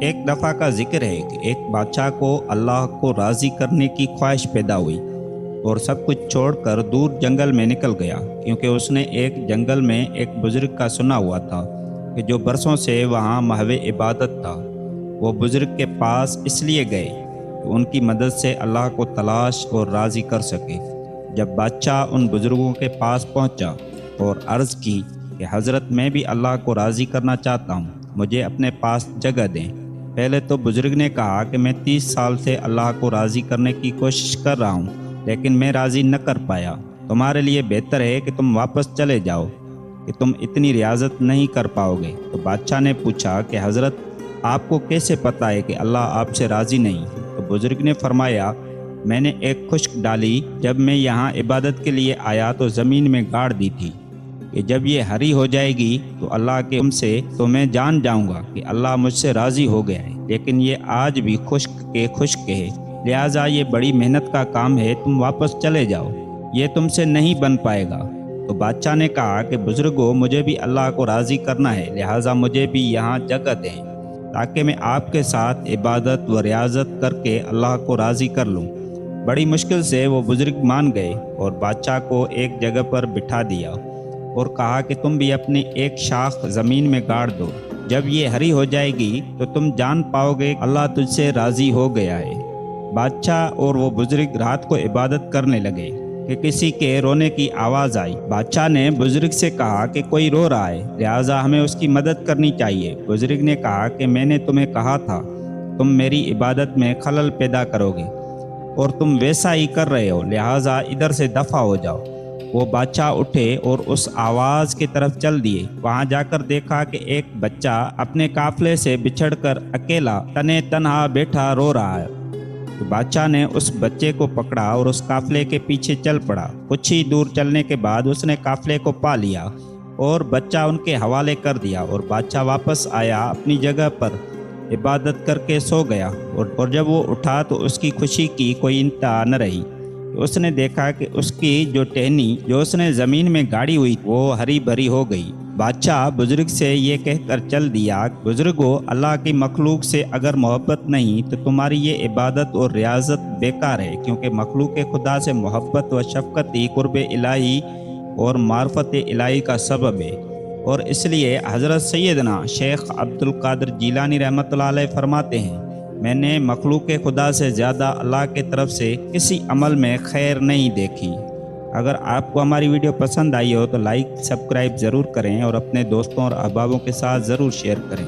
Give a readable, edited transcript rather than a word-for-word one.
ایک دفعہ کا ذکر ہے کہ ایک بادشاہ کو اللہ کو راضی کرنے کی خواہش پیدا ہوئی اور سب کچھ چھوڑ کر دور جنگل میں نکل گیا، کیونککہ اس نے ایک جنگل میں ایک بزرگ کا سنا ہوا تھا کہ جو برسوں سے وہاں محو عبادت تھا۔ وہ بزرگ کے پاس اس لیے گئے کہ ان کی مدد سے اللہ کو تلاش اور راضی کر سکے۔ جب بادشاہ ان بزرگوں کے پاس پہنچا اور عرض کی کہ حضرت میں بھی اللہ کو راضی کرنا چاہتا ہوں، مجھے اپنے پاس جگہ دیں۔ پہلے تو بزرگ نے کہا کہ میں 30 سال سے اللہ کو راضی کرنے کی کوشش کر رہا ہوں، لیکن میں راضی نہ کر پایا۔ تمہارے لیے بہتر ہے کہ تم واپس چلے جاؤ، کہ تم اتنی ریاضت نہیں کر پاؤ گے۔ تو بادشاہ نے پوچھا کہ حضرت آپ کو کیسے پتہ ہے کہ اللہ آپ سے راضی نہیں؟ تو بزرگ نے فرمایا، میں نے ایک خشک ڈالی جب میں یہاں عبادت کے لیے آیا تو زمین میں گاڑ دی تھی کہ جب یہ ہری ہو جائے گی تو اللہ کے حکم سے تو میں جان جاؤں گا کہ اللہ مجھ سے راضی ہو گیا ہے، لیکن یہ آج بھی خشک ہے، لہٰذا یہ بڑی محنت کا کام ہے، تم واپس چلے جاؤ، یہ تم سے نہیں بن پائے گا۔ تو بادشاہ نے کہا کہ بزرگوں، مجھے بھی اللہ کو راضی کرنا ہے، لہٰذا مجھے بھی یہاں جگہ دیں تاکہ میں آپ کے ساتھ عبادت و ریاضت کر کے اللہ کو راضی کر لوں۔ بڑی مشکل سے وہ بزرگ مان گئے اور بادشاہ کو ایک جگہ پر بٹھا دیا اور کہا کہ تم بھی اپنی ایک شاخ زمین میں گاڑ دو، جب یہ ہری ہو جائے گی تو تم جان پاؤ گے اللہ تجھ سے راضی ہو گیا ہے۔ بادشاہ اور وہ بزرگ رات کو عبادت کرنے لگے کہ کسی کے رونے کی آواز آئی۔ بادشاہ نے بزرگ سے کہا کہ کوئی رو رہا ہے، لہٰذا ہمیں اس کی مدد کرنی چاہیے۔ بزرگ نے کہا کہ میں نے تمہیں کہا تھا تم میری عبادت میں خلل پیدا کرو گے اور تم ویسا ہی کر رہے ہو، لہٰذا ادھر سے دفع ہو جاؤ۔ وہ بادشاہ اٹھے اور اس آواز کی طرف چل دیے۔ وہاں جا کر دیکھا کہ ایک بچہ اپنے قافلے سے بچھڑ کر اکیلا تنے تنہا بیٹھا رو رہا ہے۔ تو بادشاہ نے اس بچے کو پکڑا اور اس قافلے کے پیچھے چل پڑا۔ کچھ ہی دور چلنے کے بعد اس نے قافلے کو پا لیا اور بچہ ان کے حوالے کر دیا، اور بادشاہ واپس آیا، اپنی جگہ پر عبادت کر کے سو گیا، اور جب وہ اٹھا تو اس کی خوشی کی کوئی انتہا نہ رہی۔ اس نے دیکھا کہ اس کی جو ٹہنی جو اس نے زمین میں گاڑی ہوئی وہ ہری بھری ہو گئی۔ بادشاہ بزرگ سے یہ کہہ کر چل دیا، بزرگو، اللہ کی مخلوق سے اگر محبت نہیں تو تمہاری یہ عبادت اور ریاضت بیکار ہے، کیونکہ مخلوق خدا سے محبت و شفقت ہی قرب الہی اور معرفت الہی کا سبب ہے۔ اور اس لیے حضرت سیدنا شیخ عبد القادر جیلانی رحمۃ اللہ علیہ فرماتے ہیں، میں نے مخلوق خدا سے زیادہ اللہ کے طرف سے کسی عمل میں خیر نہیں دیکھی۔ اگر آپ کو ہماری ویڈیو پسند آئی ہو تو لائک سبسکرائب ضرور کریں اور اپنے دوستوں اور احبابوں کے ساتھ ضرور شیئر کریں۔